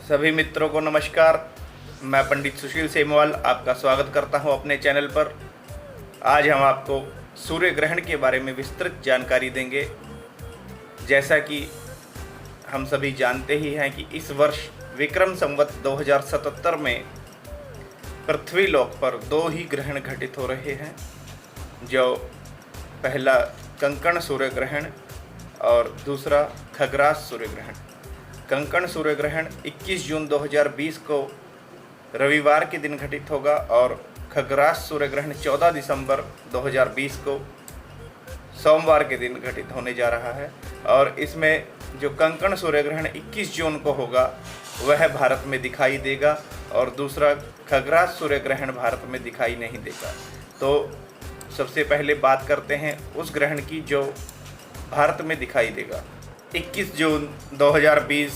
सभी मित्रों को नमस्कार। मैं पंडित सुशील सेमवाल आपका स्वागत करता हूं अपने चैनल पर। आज हम आपको सूर्य ग्रहण के बारे में विस्तृत जानकारी देंगे। जैसा कि हम सभी जानते ही हैं कि इस वर्ष विक्रम संवत 2077 में पृथ्वी लोक पर 2 ही ग्रहण घटित हो रहे हैं, जो पहला कंकण सूर्य ग्रहण और दूसरा खग्रास सूर्य ग्रहण। कंकण सूर्य ग्रहण 21 जून 2020 को रविवार के दिन घटित होगा और खग्रास सूर्य ग्रहण 14 दिसंबर 2020 को सोमवार के दिन घटित होने जा रहा है। और इसमें जो कंकण सूर्य ग्रहण 21 जून को होगा वह भारत में दिखाई देगा और दूसरा खग्रास सूर्य ग्रहण भारत में दिखाई नहीं देगा। तो सबसे पहले बात करते हैं उस ग्रहण की जो भारत में दिखाई देगा। 21 जून 2020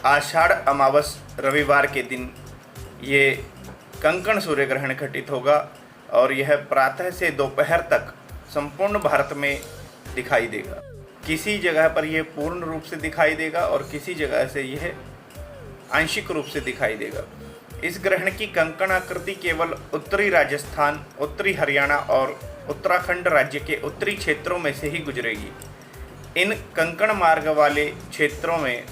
आषाढ़ अमावस रविवार के दिन ये कंकण सूर्य ग्रहण घटित होगा और यह प्रातः से दोपहर तक संपूर्ण भारत में दिखाई देगा। किसी जगह पर यह पूर्ण रूप से दिखाई देगा और किसी जगह से यह आंशिक रूप से दिखाई देगा। इस ग्रहण की कंकण आकृति केवल उत्तरी राजस्थान, उत्तरी हरियाणा और उत्तराखंड राज्य के उत्तरी क्षेत्रों में से ही गुजरेगी। इन कंकण मार्ग वाले क्षेत्रों में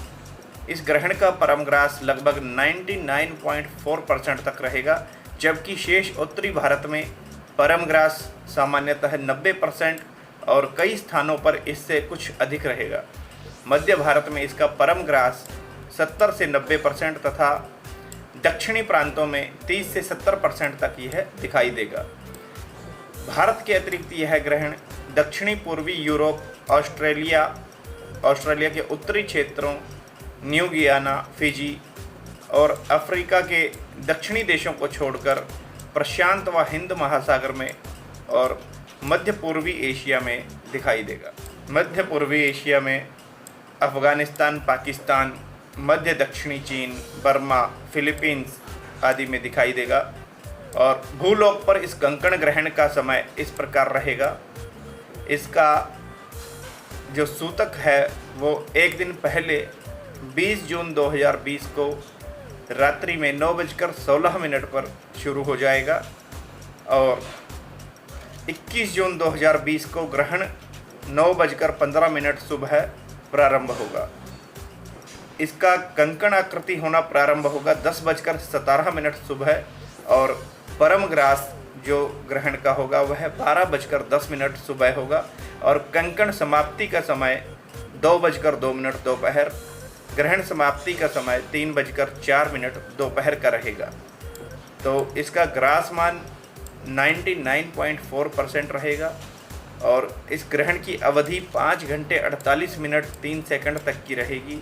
इस ग्रहण का परमग्रास लगभग 99.4% तक रहेगा, जबकि शेष उत्तरी भारत में परमग्रास सामान्यतः 90% और कई स्थानों पर इससे कुछ अधिक रहेगा। मध्य भारत में इसका परमग्रास 70 से 90% तथा दक्षिणी प्रांतों में 30 से 70% तक यह दिखाई देगा। भारत के अतिरिक्त यह ग्रहण दक्षिणी पूर्वी यूरोप, ऑस्ट्रेलिया के उत्तरी क्षेत्रों, न्यू गियाना, फिजी और अफ्रीका के दक्षिणी देशों को छोड़कर प्रशांत व हिंद महासागर में और मध्य पूर्वी एशिया में दिखाई देगा। मध्य पूर्वी एशिया में अफ़गानिस्तान, पाकिस्तान, मध्य दक्षिणी चीन, बर्मा, फिलीपींस आदि में दिखाई देगा। और भूलोक पर इस कंकण ग्रहण का समय इस प्रकार रहेगा। इसका जो सूतक है वो एक दिन पहले 20 जून 2020 को रात्रि में 9:16 पर शुरू हो जाएगा और 21 जून 2020 को ग्रहण 9:15 सुबह प्रारंभ होगा। इसका कंकण आकृति होना प्रारंभ होगा 10:17 सुबह और परमग्रास जो ग्रहण का होगा वह 12:10 सुबह होगा और कंकण समाप्ति का समय 2:02 दोपहर, ग्रहण समाप्ति का समय 3:04 दोपहर का रहेगा। तो इसका ग्रास मान 99.4% रहेगा और इस ग्रहण की अवधि 5 घंटे 48 मिनट 3 सेकंड तक की रहेगी।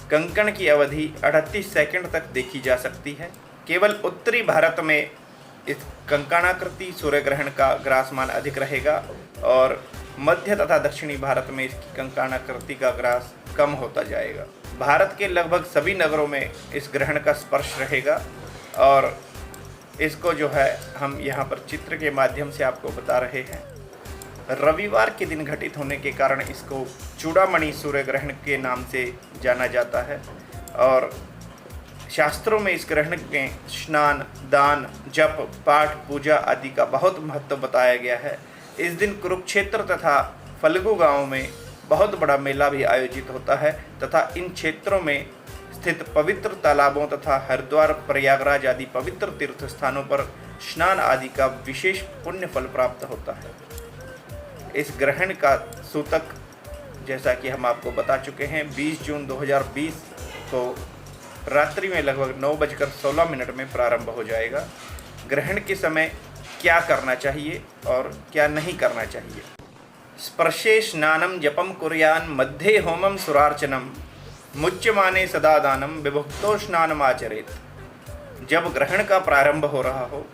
कंकण की अवधि 38 सेकंड तक देखी जा सकती है। केवल उत्तरी भारत में इस कंकणाकृति सूर्य ग्रहण का ग्रासमान अधिक रहेगा और मध्य तथा दक्षिणी भारत में इसकी कंकणाकृति का ग्रास कम होता जाएगा। भारत के लगभग सभी नगरों में इस ग्रहण का स्पर्श रहेगा और इसको जो है हम यहाँ पर चित्र के माध्यम से आपको बता रहे हैं। रविवार के दिन घटित होने के कारण इसको चूड़ामणि सूर्य ग्रहण के नाम से जाना जाता है और शास्त्रों में इस ग्रहण में स्नान, दान, जप, पाठ, पूजा आदि का बहुत महत्व बताया गया है। इस दिन कुरुक्षेत्र तथा फल्गु गांव में बहुत बड़ा मेला भी आयोजित होता है तथा इन क्षेत्रों में स्थित पवित्र तालाबों तथा हरिद्वार, प्रयागराज आदि पवित्र तीर्थ स्थानों पर स्नान आदि का विशेष पुण्य फल प्राप्त होता है। इस ग्रहण का सूतक जैसा कि हम आपको बता चुके हैं 20 जून 2020 को रात्रि में लगभग 9:16 में प्रारंभ हो जाएगा। ग्रहण के समय क्या करना चाहिए और क्या नहीं करना चाहिए। स्पर्शे स्नानं जपम कुर्यान् मध्ये होमं सुरार्चनम मुच्यमाने सदा दानम विभुक्तो स्नानमाचरेत। जब ग्रहण का प्रारंभ हो रहा हो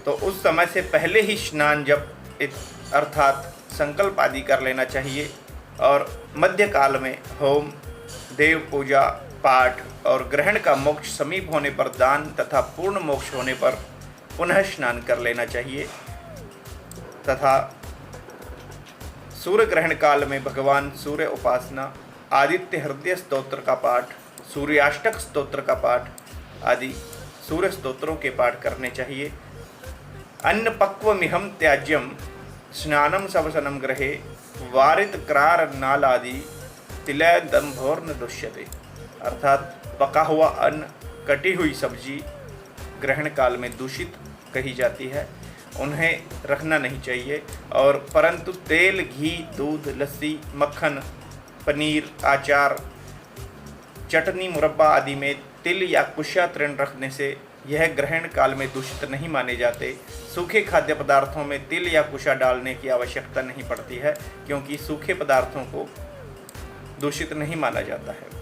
तो उस समय से पहले ही स्नान, जप अर्थात संकल्प आदि कर लेना चाहिए और मध्यकाल में होम, देव पूजा, पाठ और ग्रहण का मोक्ष समीप होने पर दान तथा पूर्ण मोक्ष होने पर पुनः स्नान कर लेना चाहिए तथा सूर्य ग्रहण काल में भगवान सूर्य उपासना, आदित्य हृदय स्तोत्र का पाठ सूर्याष्टक स्तोत्र का पाठ आदि सूर्य स्तोत्रों के पाठ करने चाहिए। अन्न पक्वमिहं त्याज्यम स्नानम सवसनम ग्रहे वारित क्रार नाल आदि तिलय दंभोर्न दुष्यते। अर्थात पका हुआ अन्न, कटी हुई सब्जी ग्रहण काल में दूषित कही जाती है, उन्हें रखना नहीं चाहिए। और परंतु तेल, घी, दूध, लस्सी, मक्खन, पनीर, अचार, चटनी, मुरब्बा आदि में तिल या कुशा तृण रखने से यह ग्रहण काल में दूषित नहीं माने जाते। सूखे खाद्य पदार्थों में तिल या कुशा डालने की आवश्यकता नहीं पड़ती है, क्योंकि सूखे पदार्थों को दूषित नहीं माना जाता है।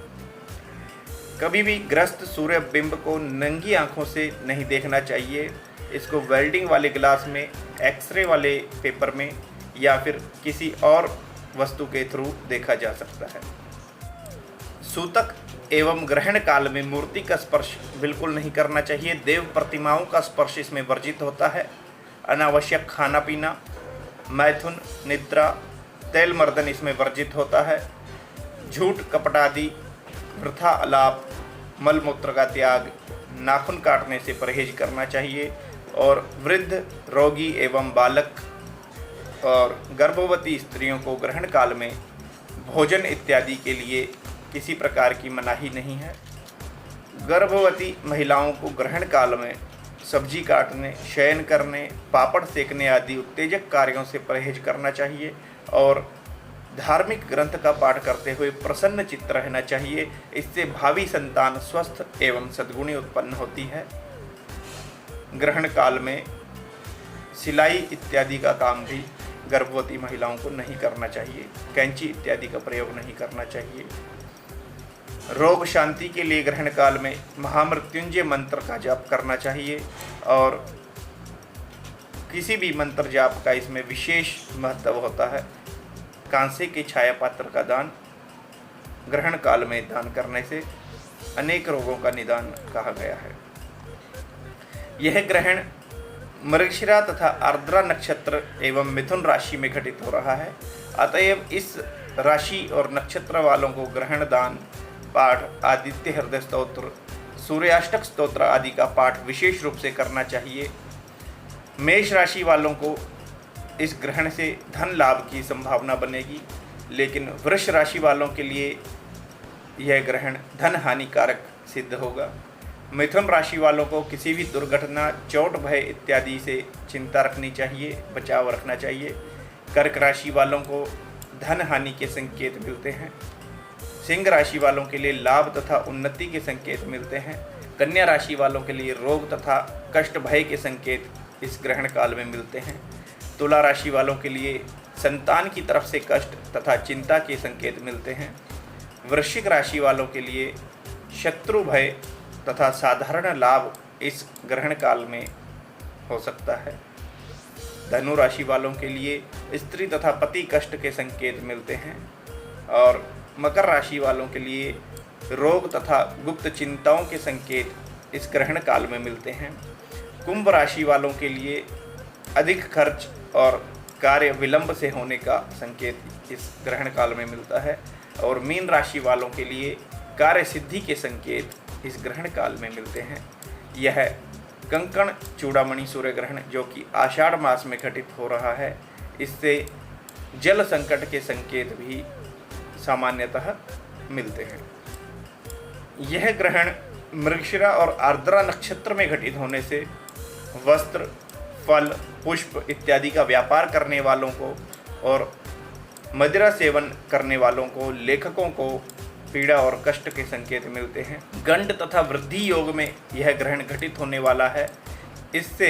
कभी भी ग्रस्त सूर्य बिंब को नंगी आंखों से नहीं देखना चाहिए। इसको वेल्डिंग वाले ग्लास में, एक्सरे वाले पेपर में या फिर किसी और वस्तु के थ्रू देखा जा सकता है। सूतक एवं ग्रहण काल में मूर्ति का स्पर्श बिल्कुल नहीं करना चाहिए। देव प्रतिमाओं का स्पर्श इसमें वर्जित होता है। अनावश्यक खाना पीना, मैथुन, निद्रा, तेल मर्दन इसमें वर्जित होता है। झूठ, कपट आदि, वृथा आलाप, मल मूत्र का त्याग, नाखून काटने से परहेज करना चाहिए। और वृद्ध, रोगी एवं बालक और गर्भवती स्त्रियों को ग्रहण काल में भोजन इत्यादि के लिए किसी प्रकार की मनाही नहीं है। गर्भवती महिलाओं को ग्रहण काल में सब्जी काटने, शयन करने, पापड़ सेकने आदि उत्तेजक कार्यों से परहेज करना चाहिए। और धार्मिक ग्रंथ का पाठ करते हुए प्रसन्न चित्त रहना चाहिए। इससे भावी संतान स्वस्थ एवं सद्गुणी उत्पन्न होती है। ग्रहण काल में सिलाई इत्यादि का काम भी गर्भवती महिलाओं को नहीं करना चाहिए। कैंची इत्यादि का प्रयोग नहीं करना चाहिए। रोग शांति के लिए ग्रहण काल में महामृत्युंजय मंत्र का जाप करना चाहिए। और किसी भी मंत्र जाप का इसमें विशेष महत्व होता है। कांसे के छाया पात्र का दान ग्रहण काल में दान करने से अनेक रोगों का निदान कहा गया है। यह ग्रहण मृगशिरा तथा आर्द्रा नक्षत्र एवं मिथुन राशि में घटित हो रहा है। अतएव इस राशि और नक्षत्र वालों को ग्रहण दान पाठ, आदित्य हृदय स्तोत्र, सूर्याष्टक स्तोत्र आदि का पाठ विशेष रूप से करना चाहिए। मेष राशि वालों को इस ग्रहण से धन लाभ की संभावना बनेगी, लेकिन वृष राशि वालों के लिए यह ग्रहण धन हानिकारक सिद्ध होगा। मिथुन राशि वालों को किसी भी दुर्घटना, चोट, भय इत्यादि से चिंता रखनी चाहिए, बचाव रखना चाहिए। कर्क राशि वालों को धन हानि के संकेत मिलते हैं। सिंह राशि वालों के लिए लाभ तथा उन्नति के संकेत मिलते हैं। कन्या राशि वालों के लिए रोग तथा कष्ट, भय के संकेत इस ग्रहण काल में मिलते हैं। तुला राशि वालों के लिए संतान की तरफ से कष्ट तथा चिंता के संकेत मिलते हैं। वृश्चिक राशि वालों के लिए शत्रु भय तथा साधारण लाभ इस ग्रहण काल में हो सकता है। धनु राशि वालों के लिए स्त्री तथा पति कष्ट के संकेत मिलते हैं। और मकर राशि वालों के लिए रोग तथा गुप्त चिंताओं के संकेत इस ग्रहण काल में मिलते हैं। कुंभ राशि वालों के लिए अधिक खर्च और कार्य विलंब से होने का संकेत इस ग्रहण काल में मिलता है। और मीन राशि वालों के लिए कार्य सिद्धि के संकेत इस ग्रहण काल में मिलते हैं। यह कंकण चूड़ामणि सूर्य ग्रहण जो कि आषाढ़ मास में घटित हो रहा है, इससे जल संकट के संकेत भी सामान्यतः मिलते हैं। यह ग्रहण मृगशिरा और आर्द्रा नक्षत्र में घटित होने से वस्त्र, फल, पुष्प इत्यादि का व्यापार करने वालों को और मदिरा सेवन करने वालों को, लेखकों को पीड़ा और कष्ट के संकेत मिलते हैं। गंड तथा वृद्धि योग में यह ग्रहण घटित होने वाला है। इससे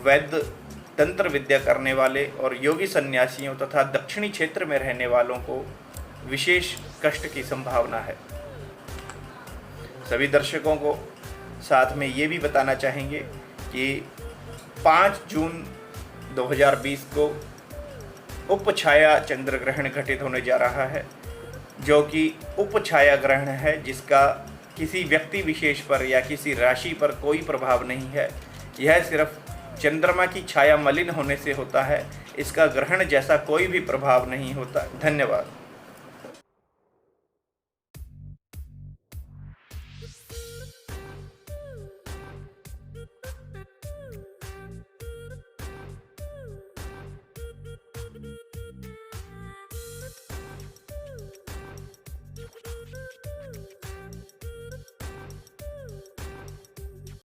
वैद्य, तंत्र विद्या करने वाले और योगी सन्यासियों तथा दक्षिणी क्षेत्र में रहने वालों को विशेष कष्ट की संभावना है। सभी दर्शकों को साथ में ये भी बताना चाहेंगे कि 5 जून 2020 को उपछाया चंद्र ग्रहण घटित होने जा रहा है, जो कि उपछाया ग्रहण है, जिसका किसी व्यक्ति विशेष पर या किसी राशि पर कोई प्रभाव नहीं है। यह सिर्फ चंद्रमा की छाया मलिन होने से होता है। इसका ग्रहण जैसा कोई भी प्रभाव नहीं होता। धन्यवाद।